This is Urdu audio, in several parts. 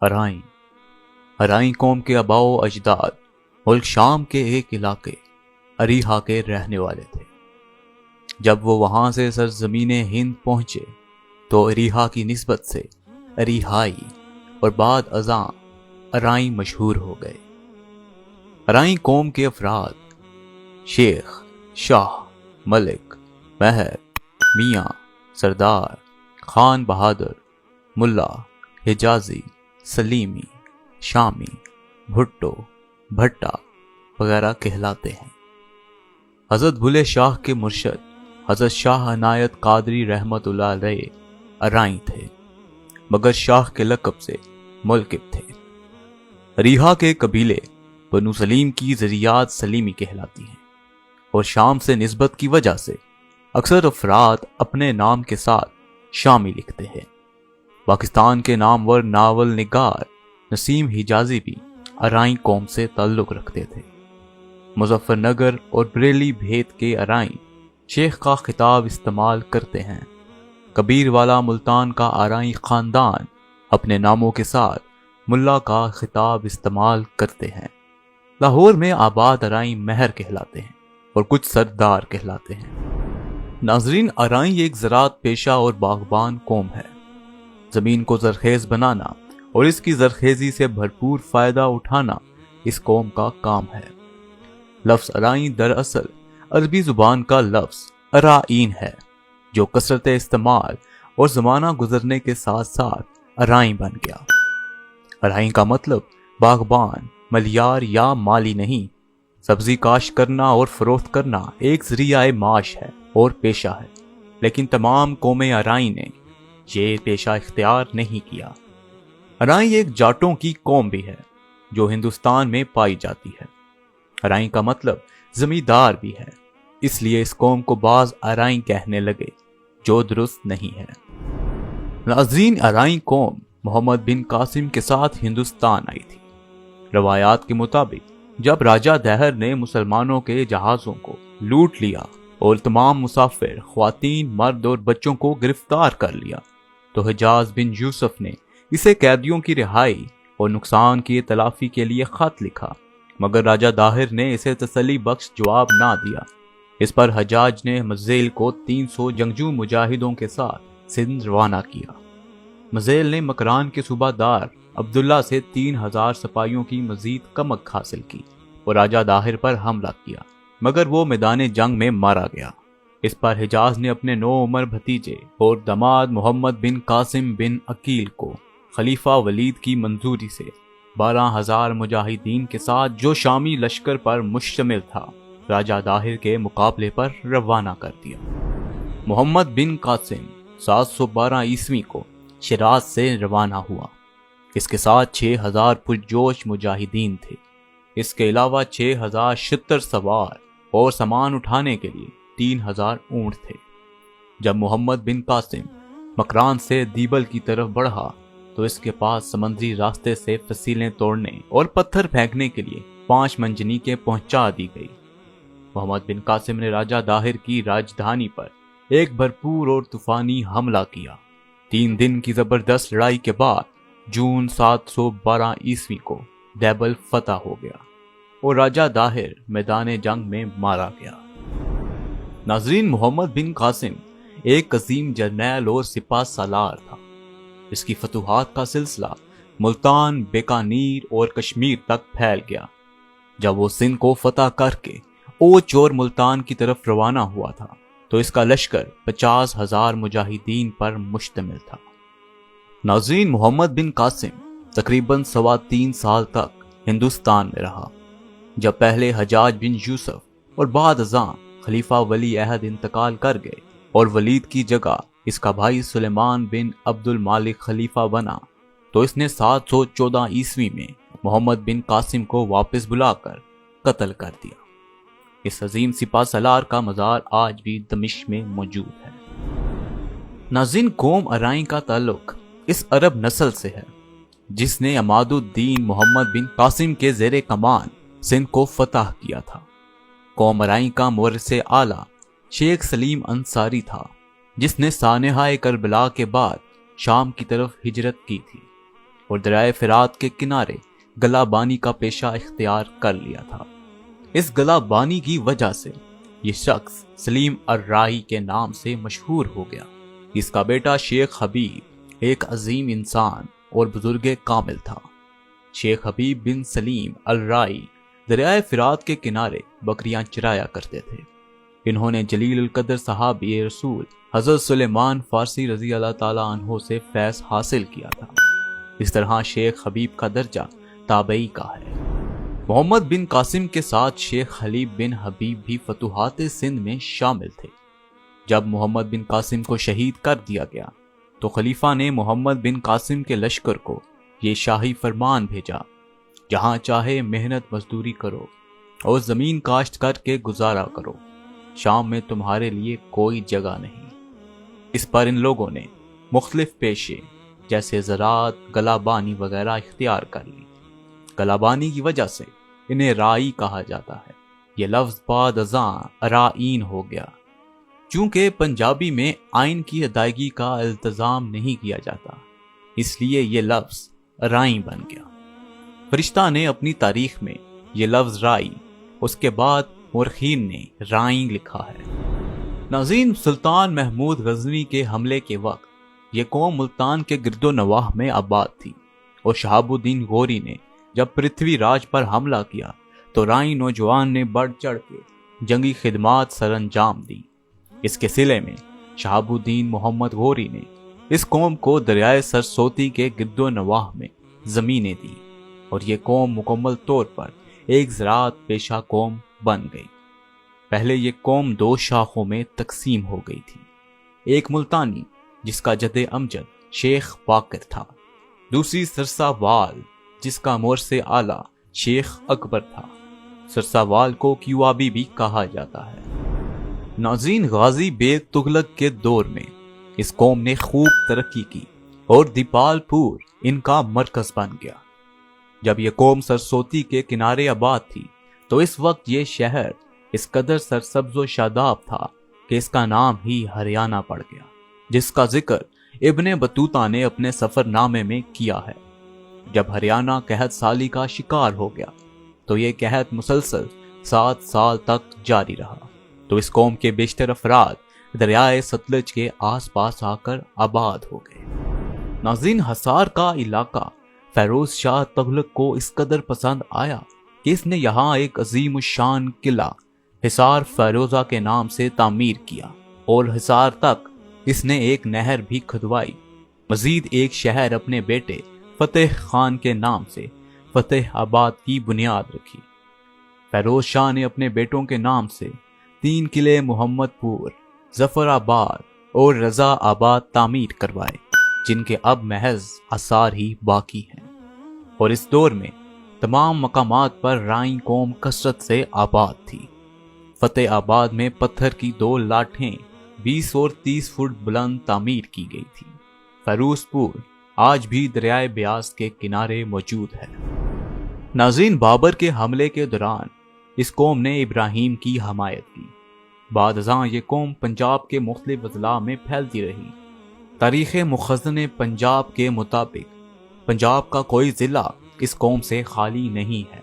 ارائیں ارائیں قوم کے آباء و اجداد ملک شام کے ایک علاقے اریحا کے رہنے والے تھے۔ جب وہ وہاں سے سرزمین ہند پہنچے تو اریحا کی نسبت سے اریحائی اور بعد ازاں ارائیں مشہور ہو گئے۔ ارائیں قوم کے افراد شیخ، شاہ، ملک، مہر، میاں، سردار، خان بہادر، ملا، حجازی، سلیمی، شامی، بھٹو، بھٹا وغیرہ کہلاتے ہیں۔ حضرت بھلے شاہ کے مرشد حضرت شاہ عنایت قادری رحمت اللہ علیہ ارائیں تھے، مگر شاہ کے لقب سے ملکب تھے۔ اریحا کے قبیلے بنو سلیم کی ذریات سلیمی کہلاتی ہیں، اور شام سے نسبت کی وجہ سے اکثر افراد اپنے نام کے ساتھ شامی لکھتے ہیں۔ پاکستان کے نامور ناول نگار نسیم حجازی بھی ارائیں قوم سے تعلق رکھتے تھے۔ مظفر نگر اور بریلی بھیت کے ارائیں شیخ کا خطاب استعمال کرتے ہیں۔ کبیر والا ملتان کا ارائیں خاندان اپنے ناموں کے ساتھ ملا کا خطاب استعمال کرتے ہیں۔ لاہور میں آباد ارائیں مہر کہلاتے ہیں اور کچھ سردار کہلاتے ہیں۔ ناظرین، ارائیں ایک زراعت پیشہ اور باغبان قوم ہے۔ زمین کو زرخیز بنانا اور اس کی زرخیزی سے بھرپور فائدہ اٹھانا اس قوم کا کام ہے۔ لفظ ارائیں دراصل عربی زبان کا لفظ ارائین ہے، جو کثرت استعمال اور زمانہ گزرنے کے ساتھ ساتھ ارائیں بن گیا۔ ارائیں کا مطلب باغبان، ملیار یا مالی نہیں۔ سبزی کاشت کرنا اور فروخت کرنا ایک ذریعہ معاش ہے اور پیشہ ہے، لیکن تمام قومیں ارائیں نے یہ پیشہ اختیار نہیں کیا۔ ارائیں ایک جاٹوں کی قوم بھی ہے جو ہندوستان میں پائی جاتی ہے۔ ارائیں کا مطلب زمیندار بھی ہے، اس لیے اس قوم کو بعض ارائیں کہنے لگے، جو درست نہیں ہے۔ ناظرین، ارائیں قوم محمد بن قاسم کے ساتھ ہندوستان آئی تھی۔ روایات کے مطابق جب راجہ دہر نے مسلمانوں کے جہازوں کو لوٹ لیا اور تمام مسافر، خواتین، مرد اور بچوں کو گرفتار کر لیا تو حجاز بن یوسف نے اسے قیدیوں کی رہائی اور نقصان کی تلافی کے لیے خط لکھا، مگر راجہ داہر نے اسے تسلی بخش جواب نہ دیا۔ اس پر حجاج نے مزیل کو 300 جنگجو مجاہدوں کے ساتھ سندھ روانہ کیا۔ مزیل نے مکران کے صوبہ دار عبداللہ سے 3000 سپاہیوں کی مزید کمک حاصل کی اور راجہ داہر پر حملہ کیا، مگر وہ میدان جنگ میں مارا گیا۔ اس پر حجاز نے اپنے 9 عمر بھتیجے اور داماد محمد بن قاسم بن عقیل کو خلیفہ ولید کی منظوری سے 12,000 مجاہدین کے ساتھ، جو شامی لشکر پر مشتمل تھا، راجہ داہر کے مقابلے پر روانہ کر دیا۔ محمد بن قاسم 712 عیسوی کو شیراز سے روانہ ہوا۔ اس کے ساتھ 6,000 پرجوش مجاہدین تھے۔ اس کے علاوہ 6,000 شتر سوار اور سامان اٹھانے کے لیے 3,000 اونٹ تھے۔ جب محمد بن قاسم مکران سے دیبل کی طرف بڑھا تو اس کے پاس سمندری راستے سے فصیلیں توڑنے اور پتھر پھینکنے کے لیے 5 منجنیقیں پہنچا دی گئی۔ محمد بن قاسم نے راجہ داہر کی راجدھانی پر ایک بھرپور اور طوفانی حملہ کیا۔ 3 دن کی زبردست لڑائی کے بعد جون 712 عیسوی کو دیبل فتح ہو گیا اور راجہ داہر میدان جنگ میں مارا گیا۔ ناظرین، محمد بن قاسم ایک عظیم جرنیل اور سپہ سالار تھا۔ اس کی فتوحات کا سلسلہ ملتان، بیکانیر اور کشمیر تک پھیل گیا۔ جب وہ سندھ کو فتح کر کے اوچ اور ملتان کی طرف روانہ ہوا تھا تو اس کا لشکر 50,000 مجاہدین پر مشتمل تھا۔ ناظرین، محمد بن قاسم تقریباً 3.25 سال تک ہندوستان میں رہا۔ جب پہلے حجاج بن یوسف اور بعد ازاں خلیفہ ولی عہد انتقال کر گئے اور ولید کی جگہ اس کا بھائی سلیمان بن عبد المالک خلیفہ بنا تو اس نے 714 عیسوی میں محمد بن قاسم کو واپس بلا کر قتل کر دیا۔ اس عظیم سپہ سالار کا مزار آج بھی دمشق میں موجود ہے۔ ناظرین، قوم ارائیں کا تعلق اس عرب نسل سے ہے جس نے عماد الدین محمد بن قاسم کے زیر کمان سندھ کو فتح کیا تھا۔ قوم ارائیں کا مورث اعلیٰ شیخ سلیم انصاری تھا، جس نے سانحہ کربلا کے بعد شام کی طرف ہجرت کی تھی۔ اور دریائے فرات کے کنارے گلہ بانی کا پیشہ اختیار کر لیا تھا۔ اس گلہ بانی کی وجہ سے یہ شخص سلیم الرائی کے نام سے مشہور ہو گیا۔ اس کا بیٹا شیخ حبیب ایک عظیم انسان اور بزرگ کامل تھا۔ شیخ حبیب بن سلیم الرائی دریائے فرات کے کنارے بکریاں چرایا کرتے تھے۔ انہوں نے جلیل القدر صحابی رسول حضرت سلیمان فارسی رضی اللہ تعالیٰ عنہ سے فیض حاصل کیا تھا۔ اس طرح شیخ حبیب کا درجہ تابعی کا ہے۔ محمد بن قاسم کے ساتھ شیخ خلیب بن حبیب بھی فتوحات سندھ میں شامل تھے۔ جب محمد بن قاسم کو شہید کر دیا گیا تو خلیفہ نے محمد بن قاسم کے لشکر کو یہ شاہی فرمان بھیجا، جہاں چاہے محنت مزدوری کرو اور زمین کاشت کر کے گزارا کرو، شام میں تمہارے لیے کوئی جگہ نہیں۔ اس پر ان لوگوں نے مختلف پیشے جیسے زراعت، گلہ بانی وغیرہ اختیار کر لی۔ گلہ بانی کی وجہ سے انہیں رائی کہا جاتا ہے۔ یہ لفظ بعد ازاں ارائین ہو گیا، چونکہ پنجابی میں آئین کی ادائیگی کا التزام نہیں کیا جاتا، اس لیے یہ لفظ رائی بن گیا۔ فرشتہ نے اپنی تاریخ میں یہ لفظ رائی، اس کے بعد مورخین نے رائیں لکھا ہے۔ ناظرین، سلطان محمود غزنوی کے حملے کے وقت یہ قوم ملتان کے گرد و نواح میں آباد تھی، اور شہاب الدین غوری نے جب پرتھوی راج پر حملہ کیا تو رائی نوجوان نے بڑھ چڑھ کے جنگی خدمات سر انجام دی۔ اس کے صلے میں شہاب الدین محمد غوری نے اس قوم کو دریائے سرسوتی کے گرد و نواح میں زمینیں دی، اور یہ قوم مکمل طور پر ایک زراعت پیشہ قوم بن گئی۔ پہلے یہ قوم دو شاخوں میں تقسیم ہو گئی تھی، ایک ملتانی جس کا جد امجد شیخ باقر تھا، دوسری سرسا وال جس کا مورث اعلیٰ شیخ اکبر تھا۔ سرسا وال کو کیوابی بھی کہا جاتا ہے۔ ناظرین، غازی بیگ تغلق کے دور میں اس قوم نے خوب ترقی کی اور دیپال پور ان کا مرکز بن گیا۔ جب یہ قوم سرسوتی کے کنارے آباد تھی تو اس وقت یہ شہر اس قدر سرسبز و شاداب تھا کہ اس کا نام ہی ہریانہ پڑ گیا، جس کا ذکر ابن بطوطہ نے اپنے سفر نامے میں کیا ہے۔ جب ہریانہ قحط سالی کا شکار ہو گیا تو یہ قحط مسلسل 7 سال تک جاری رہا، تو اس قوم کے بیشتر افراد دریائے ستلج کے آس پاس آ کر آباد ہو گئے۔ ناظرین، حصار کا علاقہ فیروز شاہ تغلق کو اس قدر پسند آیا کہ اس نے یہاں ایک عظیم الشان قلعہ حصار فیروزہ کے نام سے تعمیر کیا، اور حصار تک اس نے ایک نہر بھی کھدوائی۔ مزید ایک شہر اپنے بیٹے فتح خان کے نام سے فتح آباد کی بنیاد رکھی۔ فیروز شاہ نے اپنے بیٹوں کے نام سے 3 قلعے محمد پور، ظفر آباد اور رضا آباد تعمیر کروائے، جن کے اب محض آثار ہی باقی ہیں۔ اور اس دور میں تمام مقامات پر رائیں قوم کثرت سے آباد تھی۔ فتح آباد میں پتھر کی 2 لاٹھیں 20 اور 30 فٹ بلند تعمیر کی گئی تھی۔ فیروز پور آج بھی دریائے بیاس کے کنارے موجود ہے۔ ناظرین، بابر کے حملے کے دوران اس قوم نے ابراہیم کی حمایت کی۔ بعد ازاں یہ قوم پنجاب کے مختلف اضلاع میں پھیلتی رہی۔ تاریخ مخزن پنجاب کے مطابق پنجاب کا کوئی ضلع اس قوم سے خالی نہیں ہے۔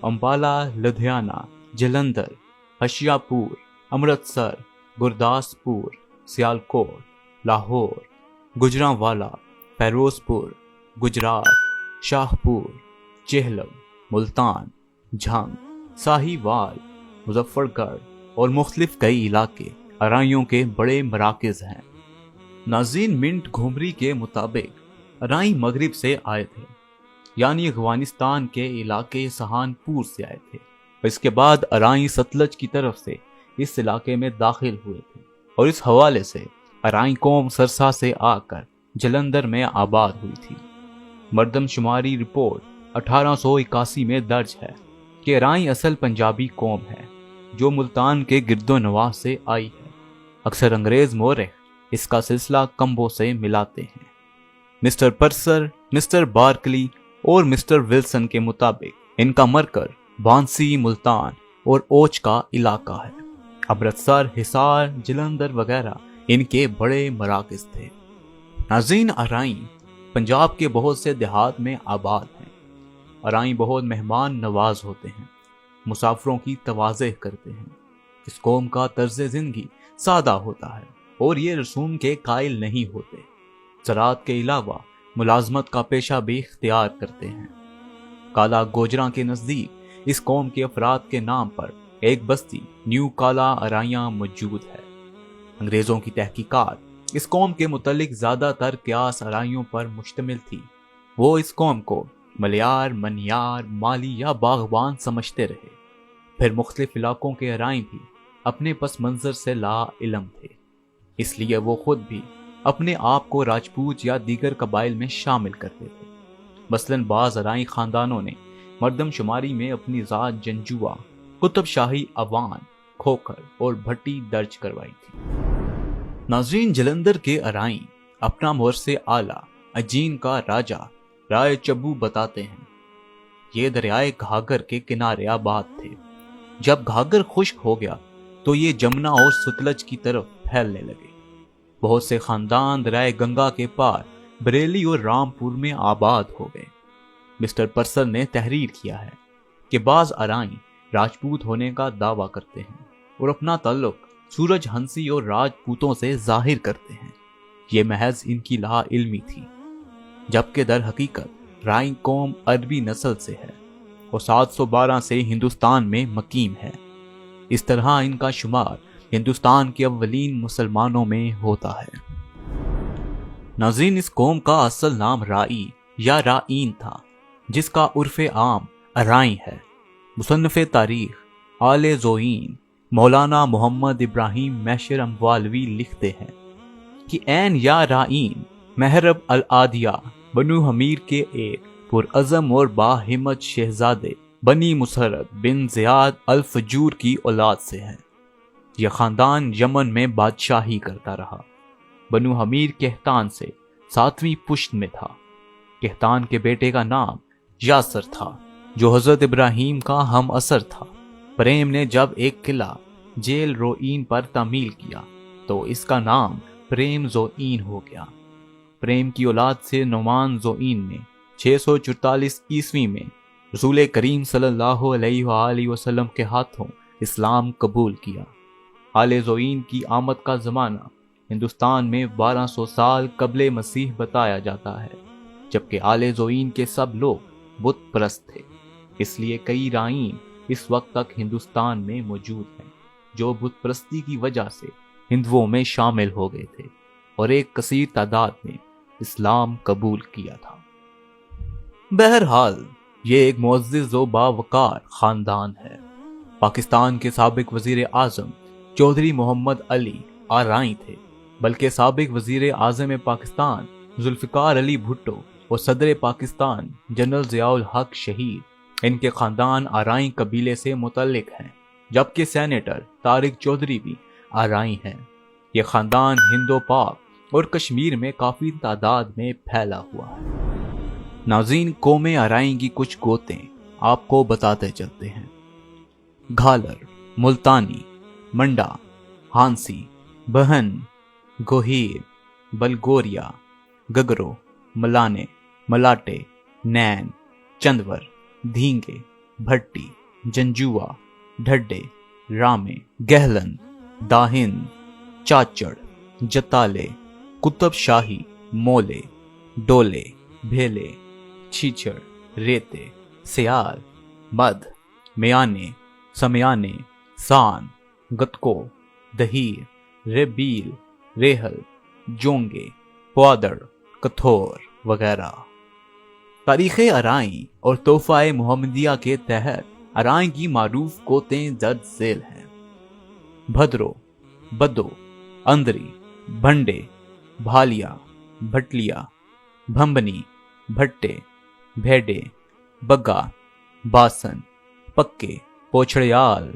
امبالہ، لدھیانہ، جلندر، ہشیا پور، امرتسر، گرداسپور، سیالکوٹ، لاہور، گجرانوالا، فیروز پور، گجرات، شاہ پور، چہلم، ملتان، جھنگ، ساہی وال، مظفر گڑھ اور مختلف کئی علاقے ارائیوں کے بڑے مراکز ہیں۔ ناظرین، منٹ گھومری کے مطابق ارائی مغرب سے آئے تھے، یعنی افغانستان کے علاقے سہانپور سے آئے تھے، اور اس کے بعد ارائی ستلج کی طرف سے اس علاقے میں داخل ہوئے تھے، اور اس حوالے سے ارائی قوم سرسا سے آ کر جلندر میں آباد ہوئی تھی۔ مردم شماری رپورٹ 1881 میں درج ہے کہ ارائی اصل پنجابی قوم ہے جو ملتان کے گرد و نواح سے آئی ہے۔ اکثر انگریز مورخ اس کا سلسلہ کمبو سے ملاتے ہیں۔ مسٹر پرسر، مسٹر بارکلی اور مسٹر ولسن کے مطابق ان کا مرکز بانسی، ملتان اور اوچ کا علاقہ ہے۔ امرتسر، حصار، جلندر وغیرہ ان کے بڑے مراکز تھے۔ ناظرین، ارائی پنجاب کے بہت سے دیہات میں آباد ہیں۔ ارائیں بہت مہمان نواز ہوتے ہیں، مسافروں کی توازح کرتے ہیں۔ اس قوم کا طرز زندگی سادہ ہوتا ہے اور یہ رسوم کے قائل نہیں ہوتے۔ زراعت کے علاوہ ملازمت کا پیشہ بھی اختیار کرتے ہیں۔ کالا گوجراں کے نزدیک اس قوم کے افراد کے نام پر ایک بستی نیو کالا ارائیاں موجود ہے۔ انگریزوں کی تحقیقات اس قوم کے متعلق زیادہ تر قیاس ارائیوں پر مشتمل تھی۔ وہ اس قوم کو ملیار، منیار، مالی یا باغبان سمجھتے رہے۔ پھر مختلف علاقوں کے ارائیں بھی اپنے پس منظر سے لا علم تھے، اس لیے وہ خود بھی اپنے آپ کو راجپوت یا دیگر قبائل میں شامل کرتے تھے۔ مثلاً بعض ارائیں خاندانوں نے مردم شماری میں اپنی ذات جنجوا، قطب شاہی، اوان، کھوکھر اور بھٹی درج کروائی تھی۔ ناظرین، جلندر کے ارائیں اپنا مورث اعلیٰ اجین کا راجہ رائے چبو بتاتے ہیں۔ یہ دریائے گھاگھر کے کنارے آباد تھے۔ جب گھاگھر خشک ہو گیا تو یہ جمنا اور ستلج کی طرف پھیلنے لگے۔ بہت سے خاندان دریائے گنگا کے پار بریلی اور رامپور میں آباد ہو گئے۔ مسٹر پرسر نے تحریر کیا ہے کہ بعض ارائیں راجپوت ہونے کا دعویٰ کرتے ہیں اور اپنا تعلق سورج ہنسی اور راجپوتوں سے ظاہر کرتے ہیں۔ یہ محض ان کی لا علمی تھی، جبکہ در حقیقت رائیں قوم عربی نسل سے ہے اور 712 سے ہندوستان میں مقیم ہے۔ اس طرح ان کا شمار ہندوستان کے اولین مسلمانوں میں ہوتا ہے۔ ناظرین، اس قوم کا اصل نام رائی یا رائین تھا، جس کا عرف عام ارائیں ہے۔ مصنف تاریخ آل زوئین مولانا محمد ابراہیم میشر اموالوی لکھتے ہیں کہ عین یا رائین محرب العادیہ بنو حمیر کے ایک پرعزم اور باہمت شہزادے بنی مسرت بن زیاد الفجور کی اولاد سے ہے۔ یہ خاندان یمن میں بادشاہی کرتا رہا۔ بنو حمیر کہتان سے 7ویں پشت میں تھا۔ کہتان کے بیٹے کا نام یاسر تھا، جو حضرت ابراہیم کا ہم اثر تھا۔ پریم نے جب ایک قلعہ جیل روئین پر تعمیل کیا تو اس کا نام پریم زوئین ہو گیا۔ پریم کی اولاد سے نعمان زوئین نے 644 عیسوی میں رسول کریم صلی اللہ علیہ وآلہ وسلم کے ہاتھوں اسلام قبول کیا۔ آل زوئین کی آمد کا زمانہ ہندوستان میں 1200 سال قبل مسیح بتایا جاتا ہے، جبکہ آل زوئین کے سب لوگ بت پرست تھے۔ اس لیے کئی رائین اس وقت تک ہندوستان میں موجود ہیں جو بت پرستی کی وجہ سے ہندوؤں میں شامل ہو گئے تھے اور ایک کثیر تعداد نے اسلام قبول کیا تھا۔ بہرحال یہ ایک معزز و باوقار خاندان ہے۔ پاکستان کے سابق وزیر اعظم چودھری محمد علی آرائیں تھے، بلکہ سابق وزیر اعظم پاکستان ذوالفقار علی بھٹو اور صدر پاکستان جنرل ضیاء الحق شہید ان کے خاندان آرائیں قبیلے سے متعلق ہیں، جبکہ سینیٹر طارق چودھری بھی آرائیں ہیں۔ یہ خاندان ہند و پاک اور کشمیر میں کافی تعداد میں پھیلا ہوا ہے۔ ناظرین، قوم آرائیں کی کچھ گوتیں آپ کو بتاتے چلتے ہیں۔ گھالر، ملتانی، منڈا، ہانسی، بہن، گوہیر، بلگوریا، گگرو، ملانے، ملاٹے، نین، چندور، دھینگے، بھٹی، جنجوا، ڈھڈے، رامے، گہلن، داہن، چاچڑ، جتالے، قطب شاہی، مولے، ڈولے، بھیلے، چھیچڑ، ریتے، سیال، مدھ، میانے، سمیانے، سان، گتکو، دہیر، ریبیل، ریہل، جونگے، پوادر، کتھور وغیرہ۔ تاریخ ارائیں اور تحفہ محمدیہ کے تحت ارائیں کی معروف گوتیں درج ذیل ہیں۔ بھدرو، بدو، اندری، بھنڈے، بھالیا، بھٹلیا، بھمبنی، بھٹے، بھیڈے، بگا، باسن، پکے، پوچھڑیال،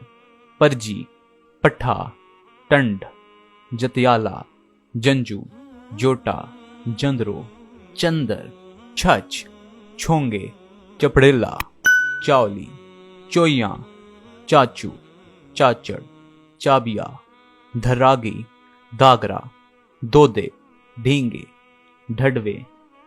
پرجی، پٹھا، ٹنڈ، جتیالا، جنجو، جوٹا، جندرو، چندر، چھچ، چھونگے، چپڑیلا، چاولی، چویاں، چاچو، چاچڑ، چابیا، دھراگی، داگرا، دودے، ڈھینگے، ڈھڈوے،